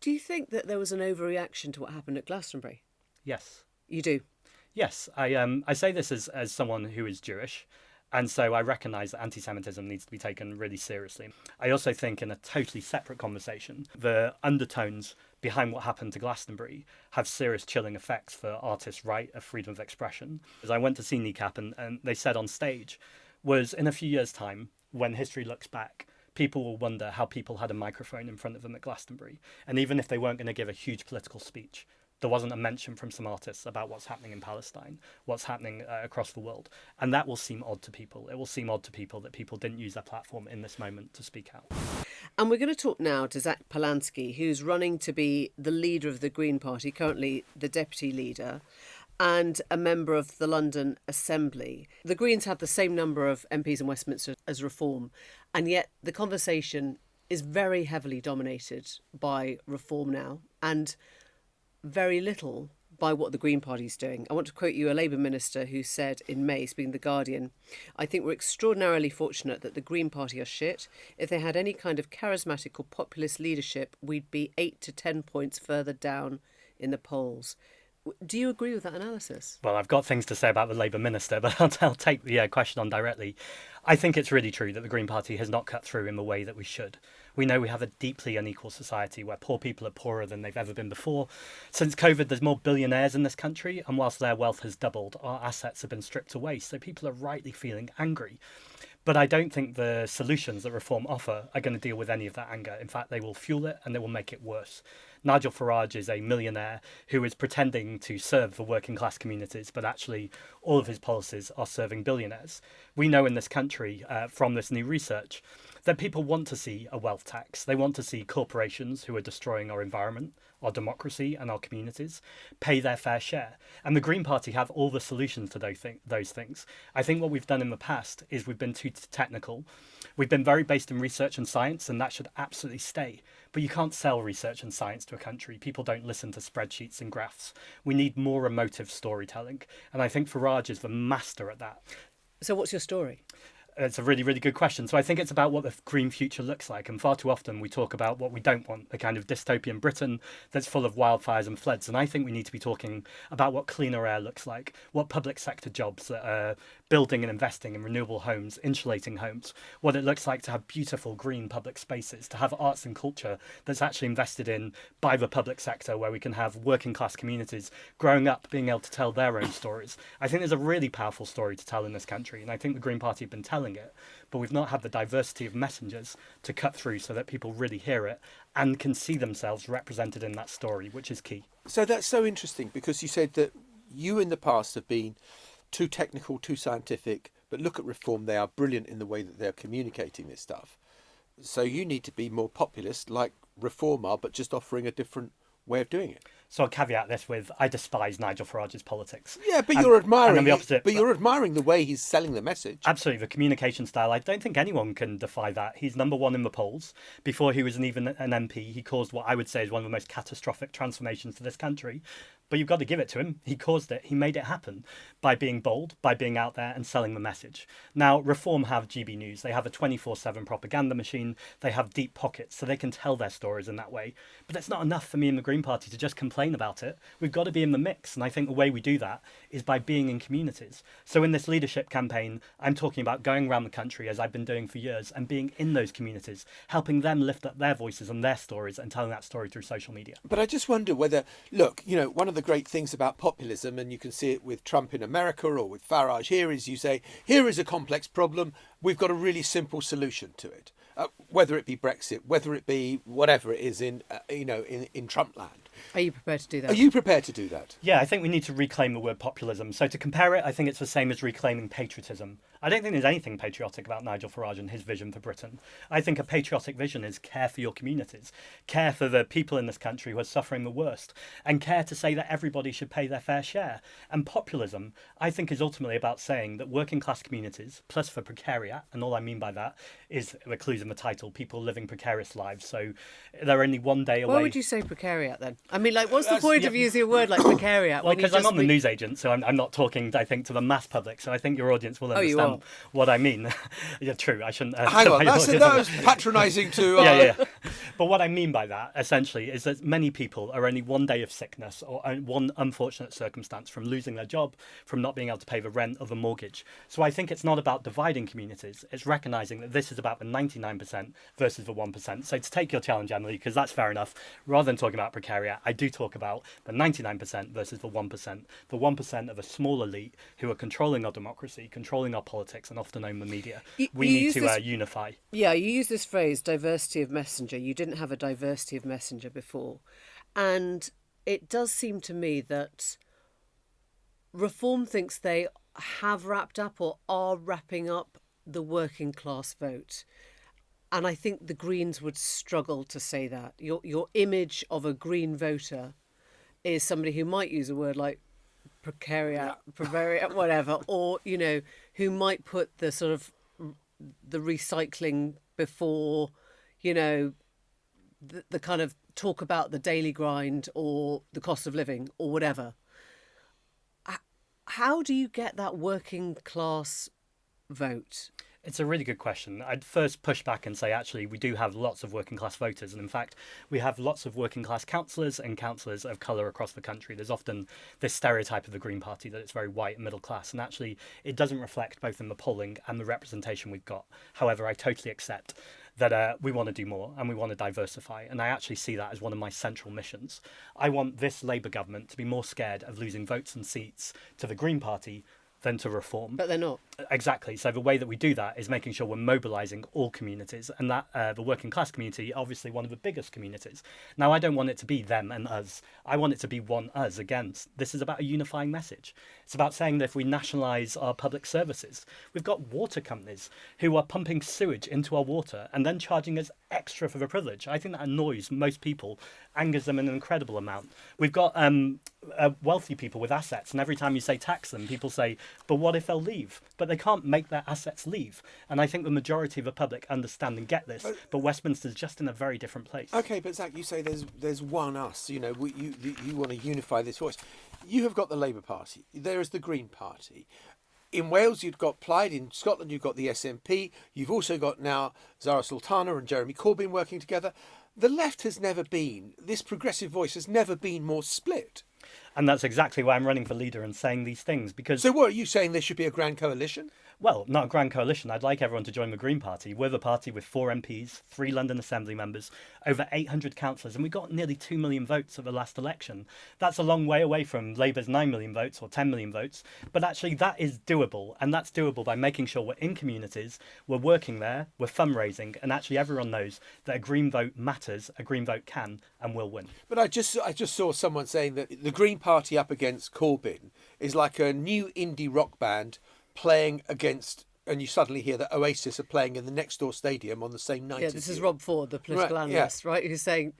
Do you think that there was an overreaction to what happened at Glastonbury? Yes. You do? Yes. I say this as someone who is Jewish, and so I recognise that anti-Semitism needs to be taken really seriously. I also think, in a totally separate conversation, the undertones behind what happened to Glastonbury have serious chilling effects for artists' right of freedom of expression. As I went to see NECAP, and they said on stage, was in a few years' time, when history looks back, people will wonder how people had a microphone in front of them at Glastonbury. And even if they weren't going to give a huge political speech, there wasn't a mention from some artists about what's happening in Palestine, what's happening across the world. And that will seem odd to people. It will seem odd to people that people didn't use their platform in this moment to speak out. And we're going to talk now to Zack Polanski, who's running to be the leader of the Green Party, currently the deputy leader, and a member of the London Assembly. The Greens have the same number of MPs in Westminster as Reform, and yet the conversation is very heavily dominated by Reform now, and very little by what the Green Party is doing. I want to quote you a Labour minister who said in May, speaking to The Guardian, "I think we're extraordinarily fortunate that the Green Party are shit. If they had any kind of charismatic or populist leadership, we'd be 8 to 10 points further down in the polls." Do you agree with that analysis? Well, I've got things to say about the Labour minister, but I'll take the question on directly. I think it's really true that the Green Party has not cut through in the way that we should. We know we have a deeply unequal society where poor people are poorer than they've ever been before. Since COVID, there's more billionaires in this country, and whilst their wealth has doubled, our assets have been stripped away, so people are rightly feeling angry. But I don't think the solutions that Reform offer are going to deal with any of that anger. In fact, they will fuel it and they will make it worse. Nigel Farage is a millionaire who is pretending to serve the working class communities, but actually all of his policies are serving billionaires. We know in this country from this new research that people want to see a wealth tax. They want to see corporations who are destroying our environment, our democracy and our communities pay their fair share. And the Green Party have all the solutions to those things. I think what we've done in the past is we've been too technical. We've been very based in research and science, and that should absolutely stay. But you can't sell research and science to a country. People don't listen to spreadsheets and graphs. We need more emotive storytelling. And I think Farage is the master at that. So what's your story? It's a really, really good question. So I think it's about what the green future looks like. And far too often we talk about what we don't want, the kind of dystopian Britain that's full of wildfires and floods. And I think we need to be talking about what cleaner air looks like, what public sector jobs that are building and investing in renewable homes, insulating homes, what it looks like to have beautiful green public spaces, to have arts and culture that's actually invested in by the public sector, where we can have working class communities growing up, being able to tell their own stories. I think there's a really powerful story to tell in this country. And I think the Green Party have been telling it, but we've not had the diversity of messengers to cut through so that people really hear it and can see themselves represented in that story, which is key. So that's so interesting, because you said that you in the past have been too technical, too scientific, but look at Reform, they are brilliant in the way that they're communicating this stuff. So you need to be more populist like Reform are, but just offering a different way of doing it. So I'll caveat this with, I despise Nigel Farage's politics. Yeah, but you're admiring the opposite, but you're admiring the way he's selling the message. Absolutely, the communication style. I don't think anyone can defy that. He's number one in the polls. Before he was even an MP, he caused what I would say is one of the most catastrophic transformations to this country. But you've got to give it to him. He caused it. He made it happen by being bold, by being out there and selling the message. Now, Reform have GB News. They have a 24/7 propaganda machine. They have deep pockets, so they can tell their stories in that way. But it's not enough for me and the Green Party to just complain about it. We've got to be in the mix. And I think the way we do that is by being in communities. So in this leadership campaign, I'm talking about going around the country, as I've been doing for years, and being in those communities, helping them lift up their voices and their stories and telling that story through social media. But I just wonder whether, look, you know, one of the great things about populism, and you can see it with Trump in America or with Farage here, is you say, here is a complex problem, we've got a really simple solution to it. Whether it be Brexit, whether it be whatever it is in Trump land. Are you prepared to do that? Are you prepared to do that? Yeah, I think we need to reclaim the word populism. So to compare it, I think it's the same as reclaiming patriotism. I don't think there's anything patriotic about Nigel Farage and his vision for Britain. I think a patriotic vision is care for your communities, care for the people in this country who are suffering the worst, and care to say that everybody should pay their fair share. And populism, I think, is ultimately about saying that working class communities, plus for precariat, and all I mean by that is the clues in the title, people living precarious lives. So they're only one day away. Why would you say precariat then? I mean, like, what's the point of using a word like precariat? Well, because I'm on the news agent, so I'm not talking, I think, to the mass public. So I think your audience will understand what I mean. Yeah, true. I shouldn't. Hang on, that was patronising to. Yeah. But what I mean by that, essentially, is that many people are only one day of sickness or one unfortunate circumstance from losing their job, from not being able to pay the rent of a mortgage. So I think it's not about dividing communities. It's recognising that this is about the 99% versus the 1%. So to take your challenge, Emily, because that's fair enough, rather than talking about precariat, I do talk about the 99% versus the 1%. The 1% of a small elite who are controlling our democracy, controlling our politics, and often own the media. We need to unify. Yeah, you use this phrase, diversity of messenger. You didn't have a diversity of messenger before. And it does seem to me that Reform thinks they have wrapped up or are wrapping up the working class vote. And I think the Greens would struggle to say that. Your image of a Green voter is somebody who might use a word like precariat, whatever, or, who might put the sort of the recycling before, the kind of talk about the daily grind or the cost of living or whatever. How do you get that working class vote? It's a really good question. I'd first push back and say, actually, we do have lots of working class voters. And in fact, we have lots of working class councillors and councillors of colour across the country. There's often this stereotype of the Green Party that it's very white and middle class. And actually, it doesn't reflect both in the polling and the representation we've got. However, I totally accept that we want to do more and we want to diversify. And I actually see that as one of my central missions. I want this Labour government to be more scared of losing votes and seats to the Green Party than to Reform. But they're not. Exactly. So the way that we do that is making sure we're mobilising all communities, and that the working class community, obviously one of the biggest communities. Now, I don't want it to be them and us. I want it to be one us against. This is about a unifying message. It's about saying that if we nationalise our public services, we've got water companies who are pumping sewage into our water and then charging us extra for the privilege. I think that annoys most people, angers them in an incredible amount. We've got wealthy people with assets, and every time you say tax them, people say, but what if they'll leave? But they can't make their assets leave. And I think the majority of the public understand and get this, but Westminster's just in a very different place. Okay, but Zack, you say there's one us, you want to unify this voice. You have got the Labour Party, there is the Green Party. In Wales, you've got Plaid. In Scotland, you've got the SNP. You've also got now Zara Sultana and Jeremy Corbyn working together. The left has never been, this progressive voice has never been more split. And that's exactly why I'm running for leader and saying these things, because... So what, are you saying there should be a grand coalition? Well, not a grand coalition. I'd like everyone to join the Green Party. We're the party with 4 MPs, 3 London Assembly members, over 800 councillors, and we got nearly 2 million votes at the last election. That's a long way away from Labour's 9 million votes or 10 million votes, but actually that is doable, and that's doable by making sure we're in communities, we're working there, we're fundraising, and actually everyone knows that a Green vote matters, a Green vote can and will win. But I just saw someone saying that the Green Party up against Corbyn is like a new indie rock band playing against, and you suddenly hear that Oasis are playing in the next door stadium on the same night. Yeah, this is Rob Ford, the political analyst, right? Who's saying,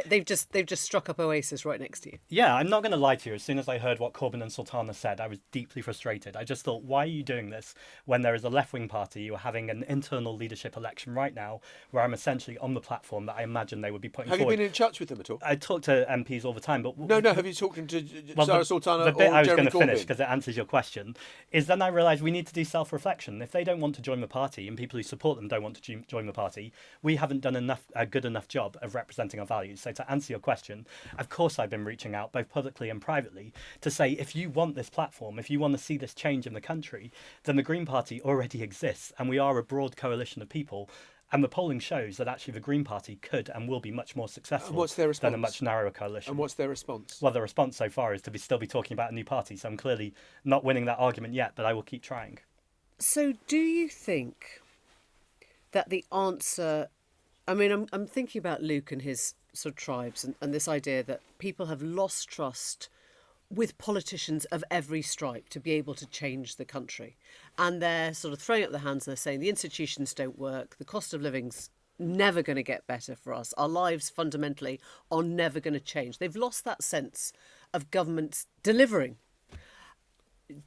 they've just struck up Oasis right next to you. Yeah, I'm not going to lie to you. As soon as I heard what Corbyn and Sultana said, I was deeply frustrated. I just thought, why are you doing this when there is a left-wing party? You're having an internal leadership election right now, where I'm essentially on the platform that I imagine they would be putting forward. Have you been in touch with them at all? I talk to MPs all the time, but no. Have you talked to Zara Sultana the bit or I was Jeremy going to finish, Corbyn? because it answers your question, is then I realised we need to do self-reflection. If they don't want to join the party and people who support them don't want to join the party, we haven't done a good enough job of representing our values. So to answer your question, of course I've been reaching out both publicly and privately to say, if you want this platform, if you want to see this change in the country, then the Green Party already exists, and we are a broad coalition of people. And the polling shows that actually the Green Party could and will be much more successful than a much narrower coalition. And what's their response? Well, the response so far is to still be talking about a new party. So I'm clearly not winning that argument yet, but I will keep trying. So do you think that the answer... I mean, I'm thinking about Luke and his sort of tribes and this idea that people have lost trust with politicians of every stripe to be able to change the country. And they're sort of throwing up their hands and they're saying the institutions don't work, the cost of living's never going to get better for us, our lives fundamentally are never going to change. They've lost that sense of governments delivering.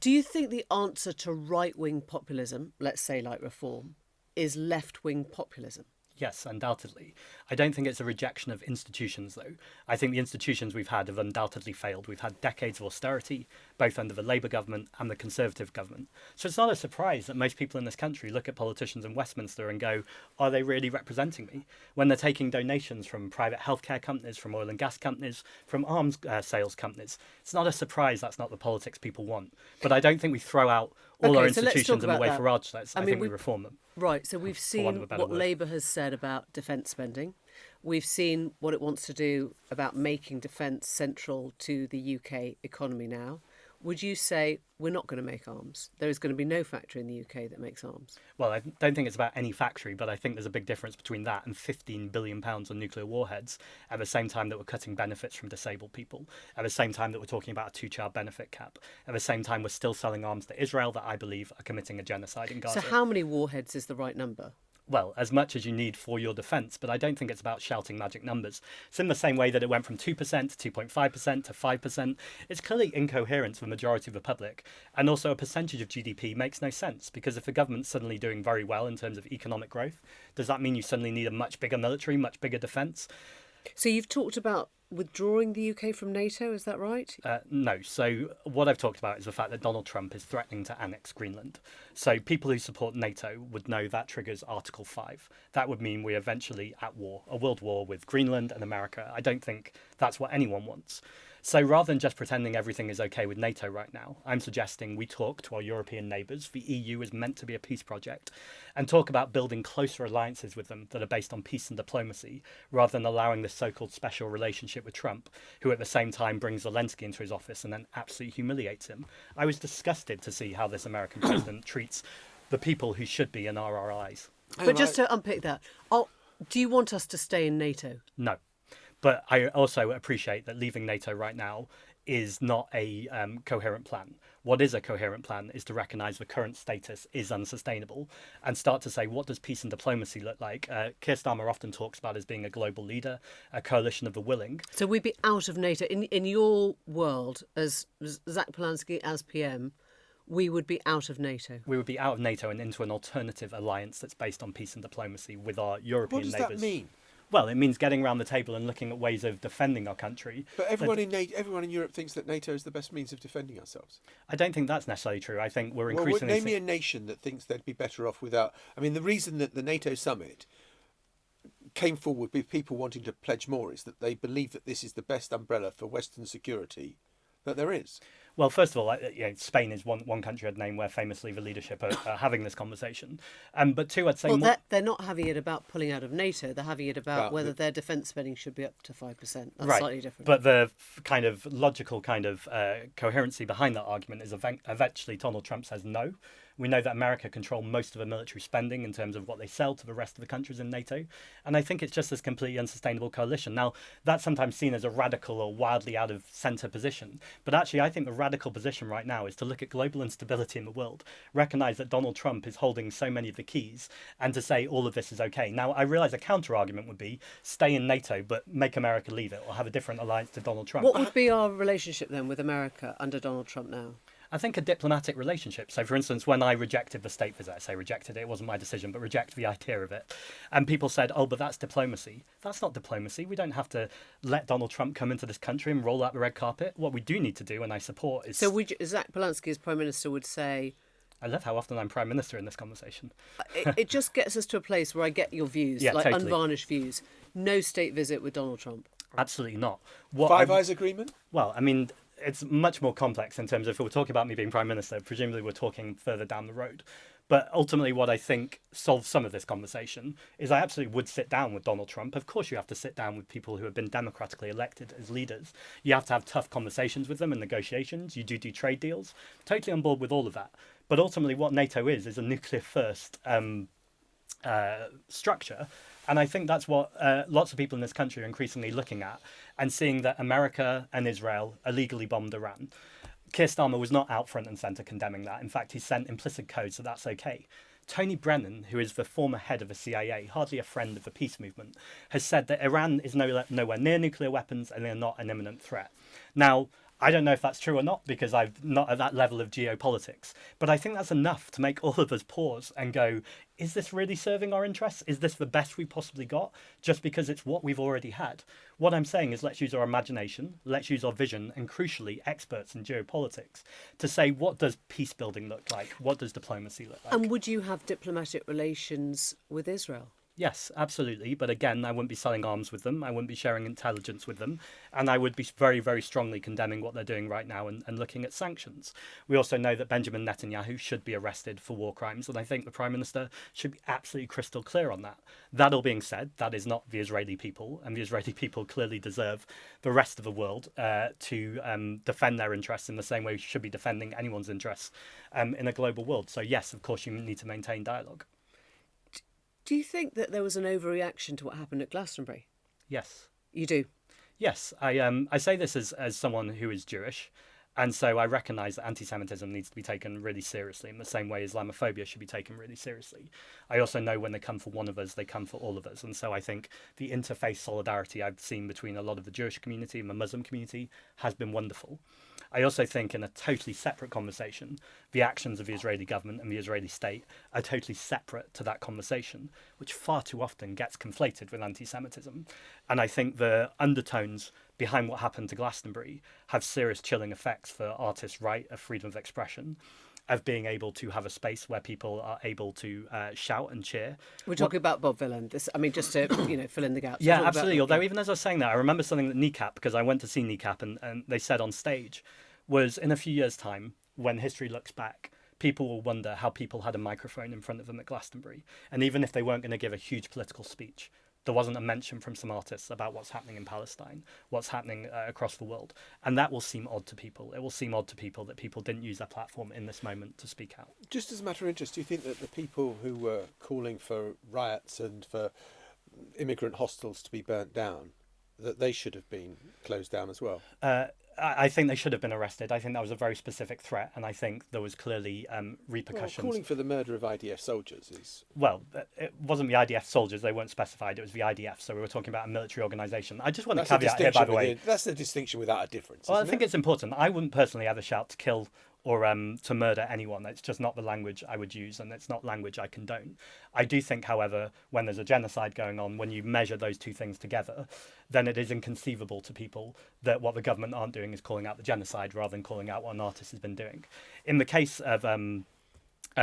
Do you think the answer to right-wing populism, let's say like Reform, is left-wing populism? Yes, undoubtedly. I don't think it's a rejection of institutions, though. I think the institutions we've had have undoubtedly failed. We've had decades of austerity, both under the Labour government and the Conservative government. So it's not a surprise that most people in this country look at politicians in Westminster and go, are they really representing me? When they're taking donations from private healthcare companies, from oil and gas companies, from arms sales companies. It's not a surprise that's not the politics people want. But I don't think we throw out all our institutions in the way Farage says. I think we reform them. Right, so we've seen what Labour has said about defence spending. We've seen what it wants to do about making defence central to the UK economy now. Would you say we're not going to make arms? There is going to be no factory in the UK that makes arms. Well, I don't think it's about any factory, but I think there's a big difference between that and £15 billion on nuclear warheads at the same time that we're cutting benefits from disabled people, at the same time that we're talking about a two-child benefit cap, at the same time we're still selling arms to Israel that I believe are committing a genocide in Gaza. So how many warheads is the right number? Well, as much as you need for your defence, but I don't think it's about shouting magic numbers. It's in the same way that it went from 2% to 2.5% to 5%. It's clearly incoherent to the majority of the public. And also a percentage of GDP makes no sense, because if the government's suddenly doing very well in terms of economic growth, does that mean you suddenly need a much bigger military, much bigger defence? So you've talked about withdrawing the UK from NATO, is that right? No. So what I've talked about is the fact that Donald Trump is threatening to annex Greenland. So people who support NATO would know that triggers Article 5. That would mean we're eventually at war, a world war with Greenland and America. I don't think that's what anyone wants. So rather than just pretending everything is okay with NATO right now, I'm suggesting we talk to our European neighbours. The EU is meant to be a peace project, and talk about building closer alliances with them that are based on peace and diplomacy, rather than allowing this so-called special relationship with Trump, who at the same time brings Zelensky into his office and then absolutely humiliates him. I was disgusted to see how this American president treats the people who should be in our allies. But just to unpick that, do you want us to stay in NATO? No. But I also appreciate that leaving NATO right now is not a coherent plan. What is a coherent plan is to recognise the current status is unsustainable and start to say, what does peace and diplomacy look like? Keir Starmer often talks about as being a global leader, a coalition of the willing. So we'd be out of NATO. In your world, as Zack Polanski, as PM, we would be out of NATO. We would be out of NATO and into an alternative alliance that's based on peace and diplomacy with our European neighbours. What does that mean? Well, it means getting around the table and looking at ways of defending our country. But everyone in Europe thinks that NATO is the best means of defending ourselves. I don't think that's necessarily true. I think we're increasingly... Name me a nation that thinks they'd be better off without... I mean, the reason that the NATO summit came forward with people wanting to pledge more is that they believe that this is the best umbrella for Western security that there is. Well, first of all, Spain is one country I'd name where famously the leadership are having this conversation. But two, I'd say... Well, they're not having it about pulling out of NATO. They're having it about whether their defence spending should be up to 5%. That's right. Slightly different. But the kind of logical kind of coherency behind that argument is eventually Donald Trump says no. We know that America control most of the military spending in terms of what they sell to the rest of the countries in NATO. And I think it's just this completely unsustainable coalition. Now, that's sometimes seen as a radical or wildly out of centre position. But actually, I think the radical position right now is to look at global instability in the world, recognise that Donald Trump is holding so many of the keys, and to say all of this is okay. Now, I realise a counter-argument would be stay in NATO, but make America leave it, or have a different alliance to Donald Trump. What would be our relationship then with America under Donald Trump now? I think a diplomatic relationship. So, for instance, when I rejected the state visit, I say rejected it wasn't my decision, but reject the idea of it. And people said, oh, but that's diplomacy. That's not diplomacy. We don't have to let Donald Trump come into this country and roll out the red carpet. What we do need to do, and I support, is... So Zack Polanski as Prime Minister would say... I love how often I'm Prime Minister in this conversation. It just gets us to a place where I get your views, totally. Unvarnished views. No state visit with Donald Trump. Absolutely not. Five Eyes Agreement? Well, I mean... It's much more complex in terms of, if we're talking about me being Prime Minister, presumably we're talking further down the road. But ultimately what I think solves some of this conversation is I absolutely would sit down with Donald Trump. Of course you have to sit down with people who have been democratically elected as leaders. You have to have tough conversations with them and negotiations. You do trade deals. Totally on board with all of that. But ultimately what NATO is a nuclear first structure. And I think that's what lots of people in this country are increasingly looking at and seeing that America and Israel illegally bombed Iran. Keir Starmer was not out front and centre condemning that. In fact, he sent implicit codes that that's okay. Tony Brennan, who is the former head of the CIA, hardly a friend of the peace movement, has said that Iran is nowhere near nuclear weapons and they're not an imminent threat. Now, I don't know if that's true or not because I'm not at that level of geopolitics. But I think that's enough to make all of us pause and go, is this really serving our interests? Is this the best we possibly got just because it's what we've already had? What I'm saying is let's use our imagination, let's use our vision, and crucially, experts in geopolitics to say, what does peace building look like? What does diplomacy look like? And would you have diplomatic relations with Israel? Yes, absolutely. But again, I wouldn't be selling arms with them. I wouldn't be sharing intelligence with them. And I would be very, very strongly condemning what they're doing right now and looking at sanctions. We also know that Benjamin Netanyahu should be arrested for war crimes. And I think the Prime Minister should be absolutely crystal clear on that. That all being said, that is not the Israeli people. And the Israeli people clearly deserve the rest of the world to defend their interests in the same way we should be defending anyone's interests in a global world. So yes, of course, you need to maintain dialogue. Do you think that there was an overreaction to what happened at Glastonbury? Yes. You do? Yes. I say this as someone who is Jewish, and so I recognise that anti-Semitism needs to be taken really seriously in the same way Islamophobia should be taken really seriously. I also know when they come for one of us, they come for all of us. And so I think the interfaith solidarity I've seen between a lot of the Jewish community and the Muslim community has been wonderful. I also think in a totally separate conversation, the actions of the Israeli government and the Israeli state are totally separate to that conversation, which far too often gets conflated with anti-Semitism. And I think the undertones behind what happened to Glastonbury have serious chilling effects for artists' right of freedom of expression, of being able to have a space where people are able to shout and cheer. We're talking about Bob Vylan. Just to fill in the gaps. Yeah, absolutely. Although even as I was saying that, I remember something that Kneecap, because I went to see Kneecap and they said on stage, was in a few years' time, when history looks back, people will wonder how people had a microphone in front of them at Glastonbury. And even if they weren't going to give a huge political speech, there wasn't a mention from some artists about what's happening in Palestine, what's happening across the world. And that will seem odd to people. It will seem odd to people that people didn't use their platform in this moment to speak out. Just as a matter of interest, do you think that the people who were calling for riots and for immigrant hostels to be burnt down, that they should have been closed down as well? I think they should have been arrested. I think that was a very specific threat, and I think there was clearly repercussions. Well, calling for the murder of IDF soldiers is... Well, it wasn't the IDF soldiers, they weren't specified, it was the IDF, so we were talking about a military organisation. I just want to caveat here, by the way. That's the distinction without a difference, Well, I think it's important. I wouldn't personally ever shout to kill or to murder anyone. It's just not the language I would use, and it's not language I condone. I do think, however, when there's a genocide going on, when you measure those two things together, then it is inconceivable to people that what the government aren't doing is calling out the genocide rather than calling out what an artist has been doing. In the case of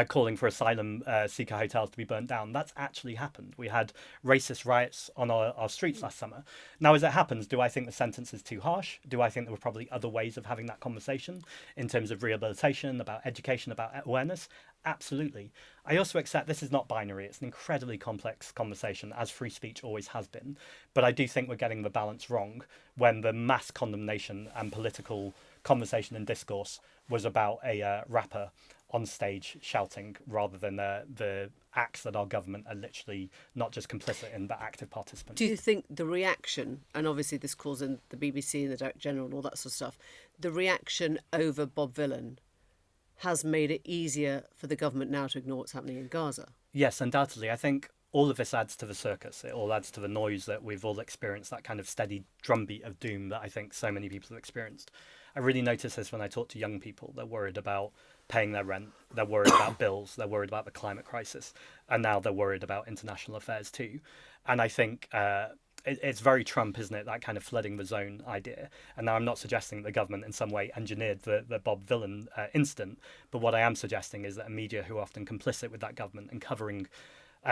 calling for asylum seeker hotels to be burnt down, that's actually happened. We had racist riots on our streets last summer. Now, as it happens, do I think the sentence is too harsh? Do I think there were probably other ways of having that conversation in terms of rehabilitation, about education, about awareness? Absolutely. I also accept this is not binary. It's an incredibly complex conversation, as free speech always has been. But I do think we're getting the balance wrong when the mass condemnation and political conversation and discourse was about a rapper on stage shouting rather than the acts that our government are literally not just complicit in but active participants. Do you think the reaction, and obviously this calls in the BBC and the Director General and all that sort of stuff, the reaction over Bob Vylan has made it easier for the government now to ignore what's happening in Gaza? Yes, undoubtedly. I think all of this adds to the circus. It all adds to the noise that we've all experienced, that kind of steady drumbeat of doom that I think so many people have experienced. I really notice this when I talk to young people. They're worried about paying their rent, they're worried about bills, they're worried about the climate crisis, and now they're worried about international affairs too. And I think it's very Trump, isn't it, that kind of flooding the zone idea. And now I'm not suggesting the government in some way engineered the Bob Vylan incident, but what I am suggesting is that a media who are often complicit with that government and covering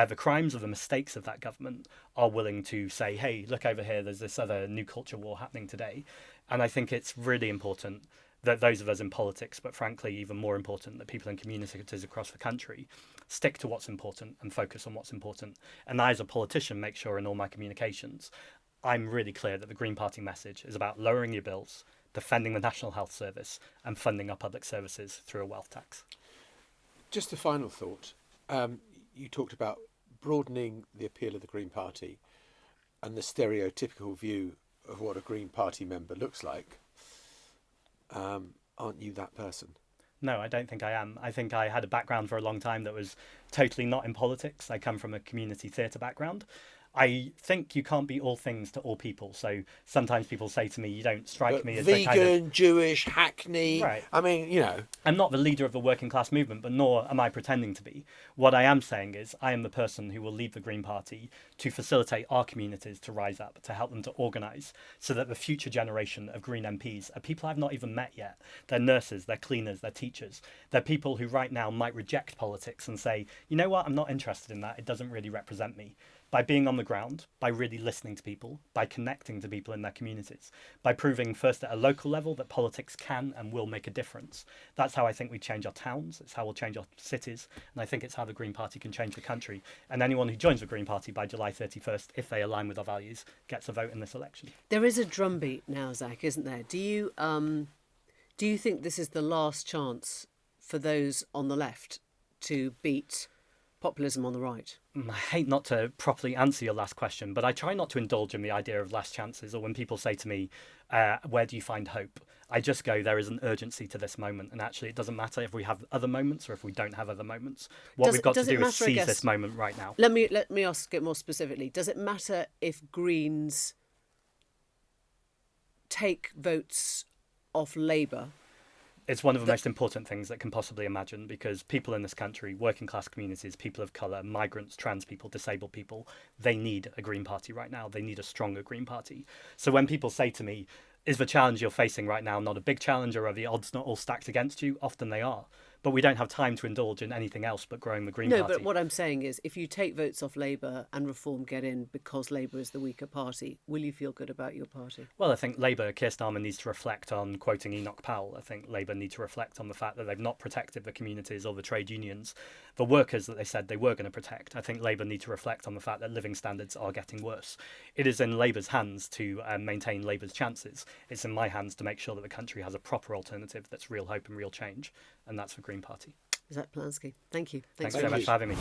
the crimes or the mistakes of that government are willing to say, hey, look over here, there's this other new culture war happening today. And I think it's really important that those of us in politics, but frankly, even more important, that people in communities across the country stick to what's important and focus on what's important. And I, as a politician, make sure in all my communications, I'm really clear that the Green Party message is about lowering your bills, defending the National Health Service, and funding our public services through a wealth tax. Just a final thought. You talked about broadening the appeal of the Green Party and the stereotypical view of what a Green Party member looks like. Aren't you that person? No, I don't think I am. I think I had a background for a long time that was totally not in politics. I come from a community theatre background. I think you can't be all things to all people. So sometimes people say to me, you don't strike But me as vegan, the kind of... Jewish, Hackney. Right. I mean, you know. I'm not the leader of the working class movement, but nor am I pretending to be. What I am saying is I am the person who will lead the Green Party to facilitate our communities to rise up, to help them to organise, so that the future generation of Green MPs are people I've not even met yet. They're nurses, they're cleaners, they're teachers. They're people who right now might reject politics and say, you know what, I'm not interested in that, it doesn't really represent me. By being on the ground, by really listening to people, by connecting to people in their communities, by proving first at a local level that politics can and will make a difference. That's how I think we change our towns, it's how we'll change our cities, and I think it's how the Green Party can change the country. And anyone who joins the Green Party by July 31st, if they align with our values, gets a vote in this election. There is a drumbeat now, Zack, isn't there? Do you think this is the last chance for those on the left to beat populism on the right? I hate not to properly answer your last question, but I try not to indulge in the idea of last chances, or when people say to me, where do you find hope? I just go, there is an urgency to this moment, and actually it doesn't matter if we have other moments or if we don't have other moments. What we've got to do is seize this moment right now. Let me ask it more specifically. Does it matter if Greens take votes off Labour? It's one of the most important things that can possibly imagine, because people in this country, working class communities, people of colour, migrants, trans people, disabled people, they need a Green Party right now. They need a stronger Green Party. So when people say to me, is the challenge you're facing right now not a big challenge, or are the odds not all stacked against you? Often they are. But we don't have time to indulge in anything else but growing the Green Party. No, but what I'm saying is, if you take votes off Labour and Reform get in because Labour is the weaker party, will you feel good about your party? Well, I think Labour, Keir Starmer needs to reflect on quoting Enoch Powell. I think Labour need to reflect on the fact that they've not protected the communities or the trade unions, the workers that they said they were going to protect. I think Labour need to reflect on the fact that living standards are getting worse. It is in Labour's hands to maintain Labour's chances. It's in my hands to make sure that the country has a proper alternative that's real hope and real change, and that's the Green Party. Zack Polanski, thank you. Thanks so much for having me.